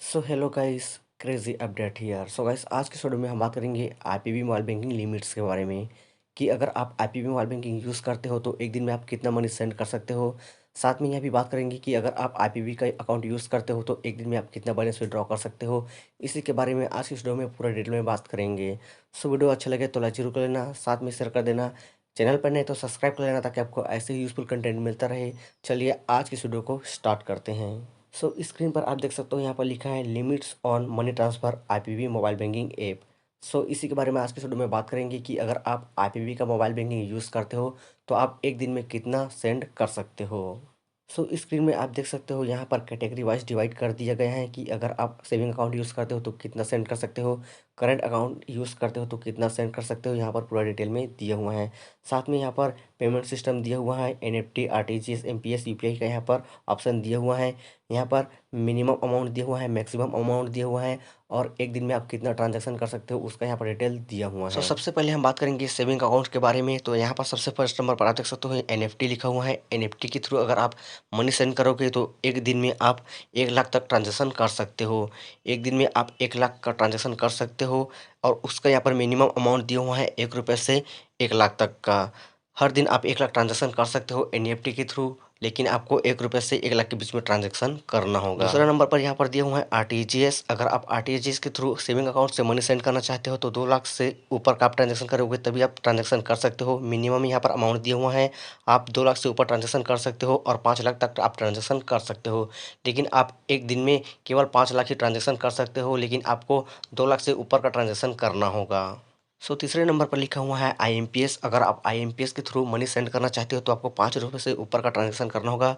So hello guys, crazy update here. So guys, आज के video में हम बात करेंगे आईपीबी मोबाइल बैंकिंग लिमिट्स के बारे में कि अगर आप आईपीबी मोबाइल बैंकिंग यूज़ करते हो तो एक दिन में आप कितना मनी सेंड कर सकते हो। साथ में यह भी बात करेंगे कि अगर आप आईपीबी का अकाउंट यूज़ करते हो तो एक दिन में आप कितना बैलेंस विड्रॉ कर सकते हो। इसी के बारे में आज की वीडियो में पूरा डिटेल में बात करेंगे। सो वीडियो अच्छा लगे तो लाइक जरूर कर लेना, साथ में शेयर कर देना। चैनल पर नहीं तो सब्सक्राइब कर लेना ताकि आपको ऐसे ही यूजफुल कंटेंट मिलता रहे। चलिए आज की वीडियो को स्टार्ट करते हैं। सो स्क्रीन पर आप देख सकते हो, यहाँ पर लिखा है limits on money transfer IPB mobile banking app. So इसी के बारे में आज के वीडियो में बात करेंगे कि अगर आप आईपीबी का मोबाइल बैंकिंग यूज़ करते हो तो आप एक दिन में कितना सेंड कर सकते हो। सो स्क्रीन में आप देख सकते हो, यहाँ पर कैटेगरी वाइज डिवाइड कर दिया गया है कि अगर आप सेविंग अकाउंट यूज़ करते हो तो कितना सेंड कर सकते हो, करंट अकाउंट यूज़ करते हो तो कितना सेंड कर सकते हो। यहाँ पर पूरा डिटेल में दिया हुआ है। साथ में यहाँ पर पेमेंट सिस्टम दिया हुआ है, एनएफटी, आरटीजीएस, एमपीएस, यूपीआई का यहाँ पर ऑप्शन दिया हुआ है। यहाँ पर मिनिमम अमाउंट दिया हुआ है, मैक्सिमम अमाउंट दिया हुआ है और एक दिन में आप कितना ट्रांजैक्शन कर सकते हो उसका यहाँ पर डिटेल दिया हुआ है। सबसे पहले हम बात करेंगे सेविंग अकाउंट के बारे में। तो यहाँ पर सबसे फर्स्ट नंबर पर आप देख सकते हो एनएफटी लिखा हुआ है। एनएफटी के थ्रू अगर आप मनी सेंड करोगे तो एक दिन में आप 1 लाख तक ट्रांजैक्शन कर सकते हो। एक दिन में आप 1 लाख का ट्रांजैक्शन कर सकते हो और उसका यहाँ पर मिनिमम अमाउंट दिया हुआ है 1 रुपये से 1 लाख तक का। हर दिन आप 1 लाख ट्रांजैक्शन कर सकते हो एनईएफटी के थ्रू, लेकिन आपको 1 रुपये से 1 लाख के बीच में ट्रांजैक्शन करना होगा। दूसरा नंबर पर यहाँ पर दिया हुआ है आरटीजीएस। अगर आप आरटीजीएस के थ्रू सेविंग अकाउंट से मनी सेंड करना चाहते हो तो 2 लाख से ऊपर का आप ट्रांजैक्शन करोगे तभी आप ट्रांजैक्शन कर सकते हो। मिनिमम यहाँ पर अमाउंट दिया हुआ है, आप 2 लाख से ऊपर ट्रांजैक्शन कर सकते हो और 5 लाख तक आप ट्रांजैक्शन कर सकते हो। लेकिन आप एक दिन में केवल 5 लाख ही ट्रांजैक्शन कर सकते हो, लेकिन आपको 2 लाख से ऊपर का ट्रांजैक्शन करना होगा। सो तीसरे नंबर पर लिखा हुआ है आईएमपीएस। अगर आप आईएमपीएस के थ्रू मनी सेंड करना चाहते हो तो आपको 5 रुपये से ऊपर का ट्रांजैक्शन करना होगा।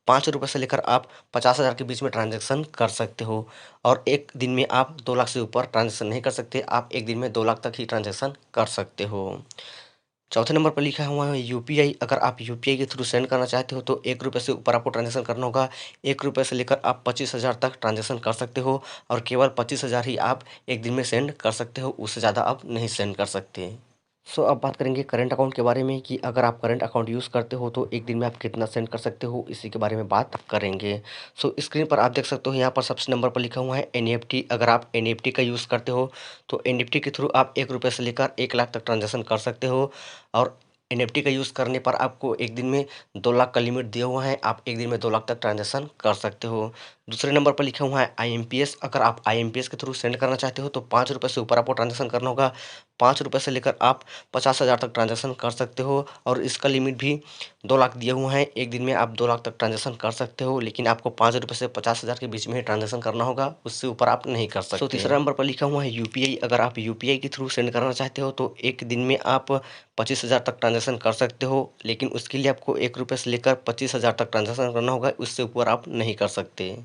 5 रुपये से लेकर आप 50,000 के बीच में ट्रांजैक्शन कर सकते हो और एक दिन में आप 2 लाख से ऊपर ट्रांजैक्शन नहीं कर सकते। आप एक दिन में 2 लाख तक ही ट्रांजैक्शन कर सकते हो। चौथे नंबर पर लिखा हुआ है यूपीआई। अगर आप यूपीआई के थ्रू सेंड करना चाहते हो तो 1 रुपये से ऊपर आपको ट्रांजैक्शन करना होगा। 1 रुपये से लेकर आप 25,000 तक ट्रांजैक्शन कर सकते हो और केवल 25,000 ही आप एक दिन में सेंड कर सकते हो, उससे ज़्यादा आप नहीं सेंड कर सकते। अब बात करेंगे करंट अकाउंट के बारे में कि अगर आप करंट अकाउंट यूज़ करते हो तो एक दिन में आप कितना सेंड कर सकते हो, इसी के बारे में बात करेंगे। स्क्रीन पर आप देख सकते हो, यहाँ पर सबसे नंबर पर लिखा हुआ है एनईएफटी। अगर आप एनईएफटी का यूज़ करते हो तो एनईएफटी के थ्रू आप 1 रुपये से लेकर 1 लाख तक ट्रांजैक्शन कर सकते हो और एनईएफटी का यूज़ करने पर आपको एक दिन में 2 लाख का लिमिट दिया हुआ है। आप एक दिन में 2 लाख तक ट्रांजैक्शन कर सकते हो। दूसरे नंबर पर लिखा हुआ है आईएमपीएस। अगर आप आईएमपीएस के थ्रू सेंड करना चाहते हो तो 5 रुपये से ऊपर आपको ट्रांजैक्शन करना होगा। 5 रुपये से लेकर आप 50,000 तक ट्रांजैक्शन कर सकते हो और इसका लिमिट भी 2 लाख दिया हुआ है। एक दिन में आप 2 लाख तक ट्रांजैक्शन कर सकते हो, लेकिन आपको 5 रुपये से 50,000 के बीच में ही ट्रांजैक्शन करना होगा, उससे ऊपर आप नहीं कर सकते। तीसरा नंबर पर लिखा हुआ है यूपीआई। अगर आप यूपीआई के थ्रू सेंड करना चाहते हो तो एक दिन में आप 25,000 तक ट्रांजैक्शन कर सकते हो, लेकिन उसके लिए आपको 1 रुपये से लेकर 25,000 तक ट्रांजैक्शन करना होगा, उससे ऊपर आप नहीं कर सकते।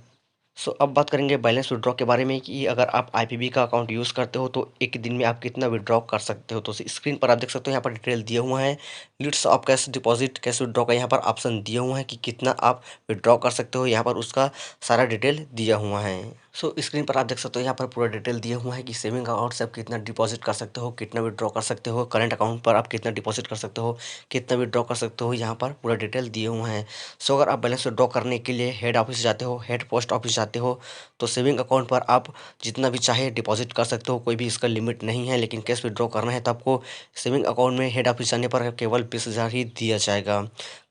अब बात करेंगे बैलेंस विड्रॉ के बारे में कि अगर आप आईपीबी का अकाउंट यूज़ करते हो तो एक दिन में आप कितना विड्रॉ कर सकते हो। स्क्रीन पर आप देख सकते हो, यहाँ पर डिटेल दिया हुआ है। Limits of cash deposit, cash withdraw का यहाँ पर ऑप्शन दिया हुआ है कि कितना आप विड्रॉ कर सकते हो। यहाँ पर उसका सारा डिटेल दिया हुआ है। स्क्रीन पर आप देख सकते हो, यहाँ पर पूरा डिटेल दिया हुआ है कि सेविंग अकाउंट से आप कितना डिपॉजिट कर सकते हो, कितना विड्रॉ कर सकते हो, करंट अकाउंट पर आप कितना डिपॉजिट कर सकते हो, कितना विड्रॉ कर सकते हो, यहाँ पर पूरा डिटेल दिए हुए हैं। अगर आप बैलेंस विड्रॉ करने के लिए हेड ऑफिस जाते हो, हेड पोस्ट ऑफिस जाते हो तो सेविंग अकाउंट पर आप जितना भी चाहे डिपॉजिट कर सकते हो, कोई भी इसका लिमिट नहीं है। लेकिन कैश विड्रॉ करना है तो आपको सेविंग अकाउंट में हेड ऑफिस जाने पर केवल 20,000 ही दिया जाएगा।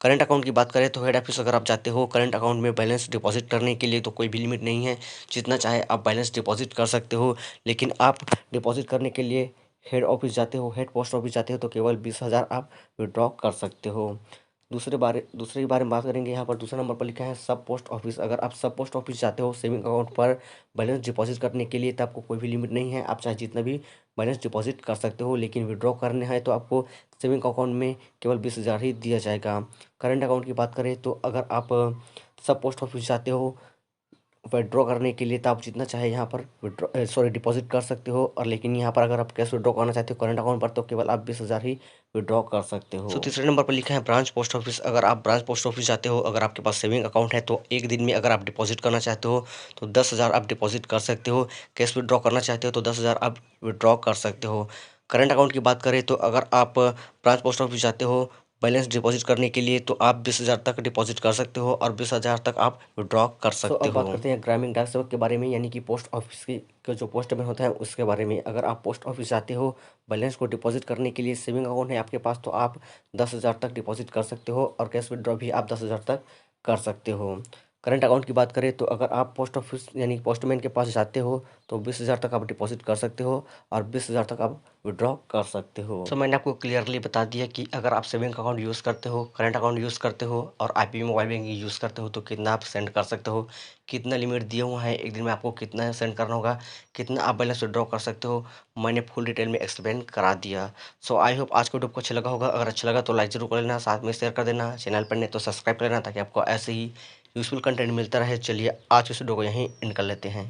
करंट अकाउंट की बात करें तो हेड ऑफिस अगर आप जाते हो करंट अकाउंट में बैलेंस डिपॉजिट करने के लिए तो कोई भी लिमिट नहीं है, जितना चाहे आप बैलेंस डिपॉजिट कर सकते हो। लेकिन आप डिपॉजिट करने के लिए हेड ऑफिस जाते हो, हेड पोस्ट ऑफिस जाते हो तो केवल 20,000 आप विड्रॉ कर सकते हो। दूसरे के बारे में बात करेंगे। यहाँ पर दूसरा नंबर पर लिखा है सब पोस्ट ऑफिस। अगर आप सब पोस्ट ऑफिस जाते हो सेविंग अकाउंट पर बैलेंस डिपॉजिट करने के लिए तो आपको कोई भी लिमिट नहीं है, आप चाहे जितना भी बैलेंस डिपॉजिट कर सकते हो। लेकिन विड्रॉ करने हैं तो आपको सेविंग अकाउंट में केवल 20,000 ही दिया जाएगा। करंट अकाउंट की बात करें तो अगर आप सब पोस्ट ऑफिस जाते हो विड्रॉ करने के लिए तो आप जितना चाहे यहाँ पर डिपॉजिट कर सकते हो। और लेकिन यहाँ पर अगर आप कैश विड्रॉ करना चाहते हो करंट अकाउंट पर तो केवल आप 20,000 ही विड्रॉ कर सकते हो। तीसरे नंबर पर लिखा है ब्रांच पोस्ट ऑफिस। अगर आप ब्रांच पोस्ट ऑफिस जाते हो, अगर आपके पास सेविंग अकाउंट है तो एक दिन में अगर आप डिपॉजिट करना चाहते हो तो 10,000 आप डिपॉजिट कर सकते हो। कैश विड्रॉ करना चाहते हो तो 10,000 आप विड्रॉ कर सकते हो। करंट अकाउंट की बात करें तो अगर आप ब्रांच पोस्ट ऑफिस जाते हो बैलेंस डिपॉजिट करने के लिए तो आप 20,000 तक डिपॉजिट कर सकते हो और 20,000 तक आप विड्रॉ कर सकते अब हो। बात करते हैं ग्रामीण डाक सेवक के बारे में, यानी कि पोस्ट ऑफिस की का जो पोस्टमैन होता है उसके बारे में। अगर आप पोस्ट ऑफिस जाते हो बैलेंस को डिपॉजिट करने के लिए, सेविंग अकाउंट है आपके पास, तो आप 10,000 तक डिपॉजिट कर सकते हो और कैश विड्रॉ भी आप 10,000 तक कर सकते हो। करंट अकाउंट की बात करें तो अगर आप पोस्ट ऑफिस यानी पोस्टमैन के पास जाते हो तो 20,000 तक आप डिपॉजिट कर सकते हो और 20,000 तक आप विड्रॉ कर सकते हो। तो मैंने आपको क्लियरली बता दिया कि अगर आप सेविंग अकाउंट यूज़ करते हो, करंट अकाउंट यूज़ करते हो और आईपीपी मोबाइल बैंकिंग यूज़ करते हो तो कितना आप सेंड कर सकते हो, कितना लिमिट दिया हुआ है, एक दिन में आपको कितना सेंड करना होगा, कितना आप बैलेंस विड्रॉ कर सकते हो, मैंने फुल डिटेल में एक्सप्लेन करा दिया। सो आई होप आज का वीडियो आपको अच्छा लगा होगा। अगर अच्छा लगा तो लाइक ज़रूर कर लेना, साथ में शेयर कर देना, चैनल पर नहीं तो सब्सक्राइब कर लेना ताकि आपको ऐसे ही यूज़फुल कंटेंट मिलता रहे। चलिए आज इस वीडियो को यहीं एंड कर लेते हैं।